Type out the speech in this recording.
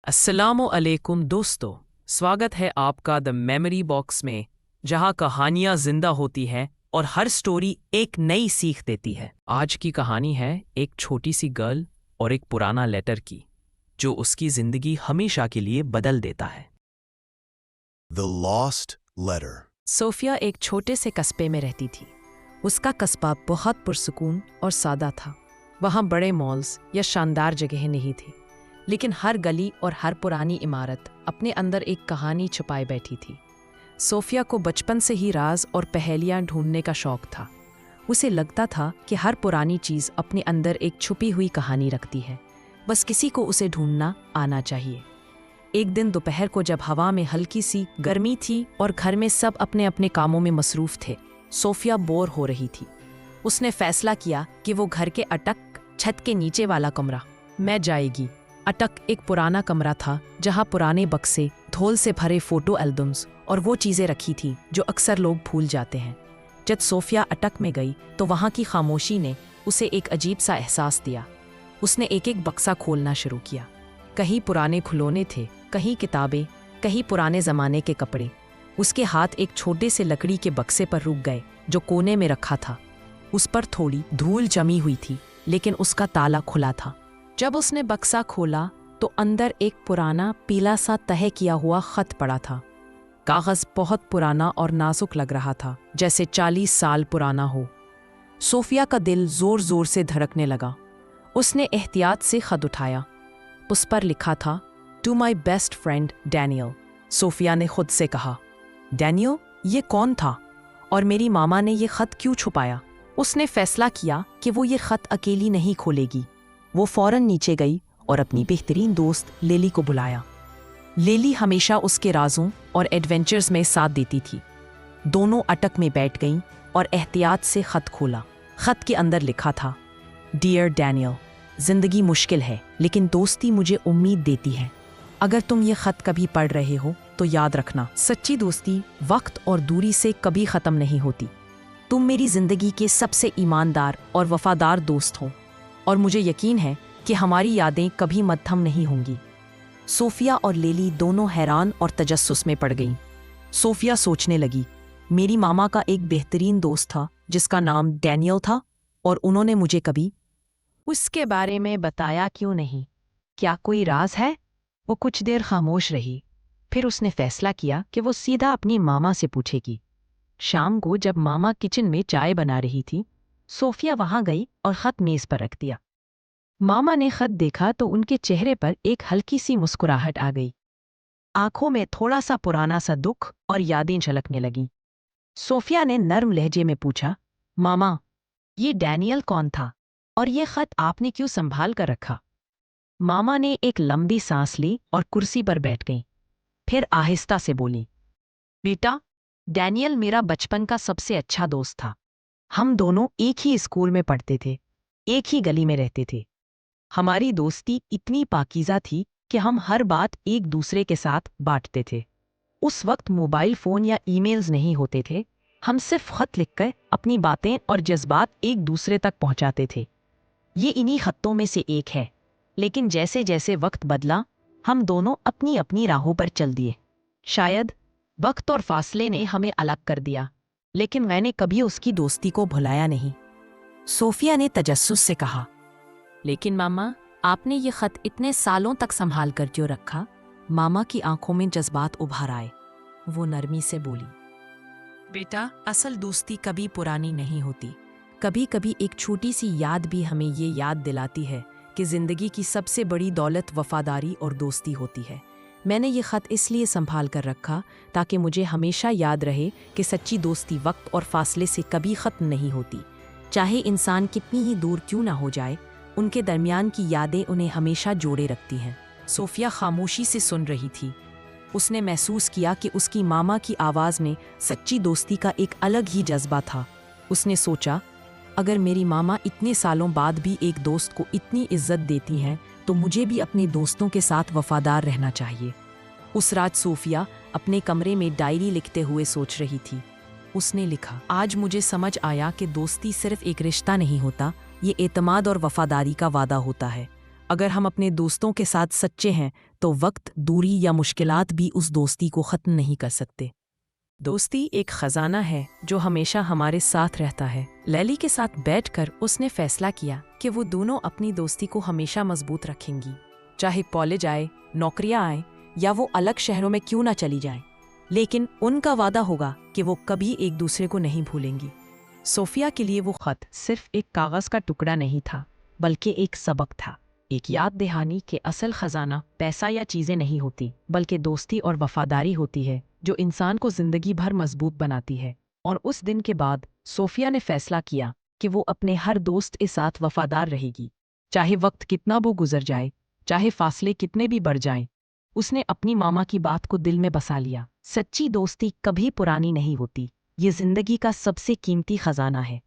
अस्सलामु अलैकुम दोस्तों, स्वागत है आपका द मेमोरी बॉक्स में, जहां कहानियां जिंदा होती हैं और हर स्टोरी एक नई सीख देती है। आज की कहानी है एक छोटी सी गर्ल और एक पुराना लेटर की, जो उसकी जिंदगी हमेशा के लिए बदल देता है। The Lost Letter. सोफिया एक छोटे से कस्बे में रहती थी। उसका कस्बा बहुत पुरसुकून और सादा था। वहाँ बड़े मॉल्स या शानदार जगहें नहीं थी, लेकिन हर गली और हर पुरानी इमारत अपने अंदर एक कहानी छुपाए बैठी थी। सोफिया को बचपन से ही राज और पहेलियां ढूंढने का शौक था। उसे लगता था कि हर पुरानी चीज़ अपने अंदर एक छुपी हुई कहानी रखती है, बस किसी को उसे ढूंढना आना चाहिए। एक दिन दोपहर को जब हवा में हल्की सी गर्मी थी और घर में सब अपने अपने कामों में मसरूफ थे, सोफिया बोर हो रही थी। उसने फैसला किया कि वो घर के अटक छत के नीचे वाला कमरा में जाएगी। अटक एक पुराना कमरा था जहाँ पुराने बक्से, धूल से भरे फोटो एल्बम्स और वो चीज़ें रखी थी जो अक्सर लोग भूल जाते हैं। जब सोफिया अटक में गई तो वहाँ की खामोशी ने उसे एक अजीब सा एहसास दिया। उसने एक एक बक्सा खोलना शुरू किया। कहीं पुराने खिलौने थे, कहीं किताबें, कहीं पुराने ज़माने के कपड़े। उसके हाथ एक छोटे से लकड़ी के बक्से पर रुक गए जो कोने में रखा था। उस पर थोड़ी धूल जमी हुई थी, लेकिन उसका ताला खुला था। जब उसने बक्सा खोला तो अंदर एक पुराना पीला सा तह किया हुआ खत पड़ा था। कागज़ बहुत पुराना और नाजुक लग रहा था, जैसे 40 साल पुराना हो। सोफिया का दिल जोर जोर से धड़कने लगा। उसने एहतियात से खत उठाया। उस पर लिखा था, to my best friend Daniel. Sophia ने खुद से कहा, डैनियल, ये कौन था और मेरी मामा ने ये खत क्यों छुपाया? उसने फैसला किया कि वो ये खत अकेली नहीं खोलेगी। वो फौरन नीचे गई और अपनी बेहतरीन दोस्त लेली को बुलाया। लेली हमेशा उसके राजों और एडवेंचर्स में साथ देती थी। दोनों अटक में बैठ गईं और एहतियात से खत खोला। खत के अंदर लिखा था, डियर डैनियल, जिंदगी मुश्किल है लेकिन दोस्ती मुझे उम्मीद देती है। अगर तुम ये खत कभी पढ़ रहे हो तो याद रखना, सच्ची दोस्ती वक्त और दूरी से कभी ख़त्म नहीं होती। तुम मेरी ज़िंदगी के सबसे ईमानदार और वफादार दोस्त हो और मुझे यकीन है कि हमारी यादें कभी मद्धम नहीं होंगी। सोफिया और लेली दोनों हैरान और तजस्सुस में पड़ गईं। सोफिया सोचने लगी, मेरी मामा का एक बेहतरीन दोस्त था जिसका नाम डैनियल था और उन्होंने मुझे कभी उसके बारे में बताया क्यों नहीं? क्या कोई राज है? वो कुछ देर खामोश रही। फिर उसने फैसला किया कि वो सीधा अपनी मामा से पूछेगी। शाम को जब मामा किचन में चाय बना रही थी, सोफिया वहां गई और खत मेज पर रख दिया। मामा ने खत देखा तो उनके चेहरे पर एक हल्की सी मुस्कुराहट आ गई। आंखों में थोड़ा सा पुराना सा दुख और यादें झलकने लगीं। सोफिया ने नर्म लहजे में पूछा, मामा, ये डैनियल कौन था और ये खत आपने क्यों संभाल कर रखा? मामा ने एक लंबी सांस ली और कुर्सी पर बैठ गई। फिर आहिस्ता से बोली, बेटा, डैनियल मेरा बचपन का सबसे अच्छा दोस्त था। हम दोनों एक ही स्कूल में पढ़ते थे, एक ही गली में रहते थे। हमारी दोस्ती इतनी पाकीज़ा थी कि हम हर बात एक दूसरे के साथ बांटते थे। उस वक्त मोबाइल फ़ोन या ईमेल्स नहीं होते थे। हम सिर्फ खत लिखकर अपनी बातें और जज्बात एक दूसरे तक पहुंचाते थे। ये इन्हीं खत्तों में से एक है। लेकिन जैसे जैसे वक्त बदला, हम दोनों अपनी अपनी राहों पर चल दिए। शायद वक्त और फासले ने हमें अलग कर दिया, लेकिन मैंने कभी उसकी दोस्ती को भुलाया नहीं। सोफिया ने तजस्सुस से कहा, लेकिन मामा, आपने ये खत इतने सालों तक संभाल कर क्यों रखा? मामा की आंखों में जज्बात उभर आए। वो नरमी से बोली, बेटा, असल दोस्ती कभी पुरानी नहीं होती। कभी कभी एक छोटी सी याद भी हमें ये याद दिलाती है कि जिंदगी की सबसे बड़ी दौलत वफादारी और दोस्ती होती है। मैंने ये खत इसलिए संभाल कर रखा ताकि मुझे हमेशा याद रहे कि सच्ची दोस्ती वक्त और फासले से कभी ख़त्म नहीं होती। चाहे इंसान कितनी ही दूर क्यों ना हो जाए, उनके दरमियान की यादें उन्हें हमेशा जोड़े रखती हैं। सोफिया खामोशी से सुन रही थी। उसने महसूस किया कि उसकी मामा की आवाज़ में सच्ची दोस्ती का एक अलग ही जज्बा था। उसने सोचा, अगर मेरी मामा इतने सालों बाद भी एक दोस्त को इतनी इज्जत देती हैं तो मुझे भी अपने दोस्तों के साथ वफादार रहना चाहिए। उस रात सोफिया अपने कमरे में डायरी लिखते हुए सोच रही थी। उसने लिखा, आज मुझे समझ आया कि दोस्ती सिर्फ एक रिश्ता नहीं होता, ये एतमाद और वफादारी का वादा होता है। अगर हम अपने दोस्तों के साथ सच्चे हैं तो वक्त, दूरी या मुश्किलात भी उस दोस्ती को ख़त्म नहीं कर सकते। दोस्ती एक खजाना है जो हमेशा हमारे साथ रहता है। लैली के साथ बैठकर उसने फैसला किया कि वो दोनों अपनी दोस्ती को हमेशा मजबूत रखेंगी, चाहे कॉलेज आए, नौकरियां आए या वो अलग शहरों में क्यों ना चली जाएं। लेकिन उनका वादा होगा कि वो कभी एक दूसरे को नहीं भूलेंगी। सोफिया के लिए वो खत सिर्फ एक कागज का टुकड़ा नहीं था, बल्कि एक सबक था, एक याद दहानी कि असल खजाना पैसा या चीजें नहीं होती, बल्कि दोस्ती और वफादारी होती है जो इंसान को जिंदगी भर मजबूत बनाती है। और उस दिन के बाद सोफिया ने फैसला किया कि वो अपने हर दोस्त के साथ वफादार रहेगी, चाहे वक्त कितना वो गुजर जाए, चाहे फासले कितने भी बढ़ जाएं। उसने अपनी मामा की बात को दिल में बसा लिया, सच्ची दोस्ती कभी पुरानी नहीं होती, ये जिंदगी का सबसे कीमती खजाना है।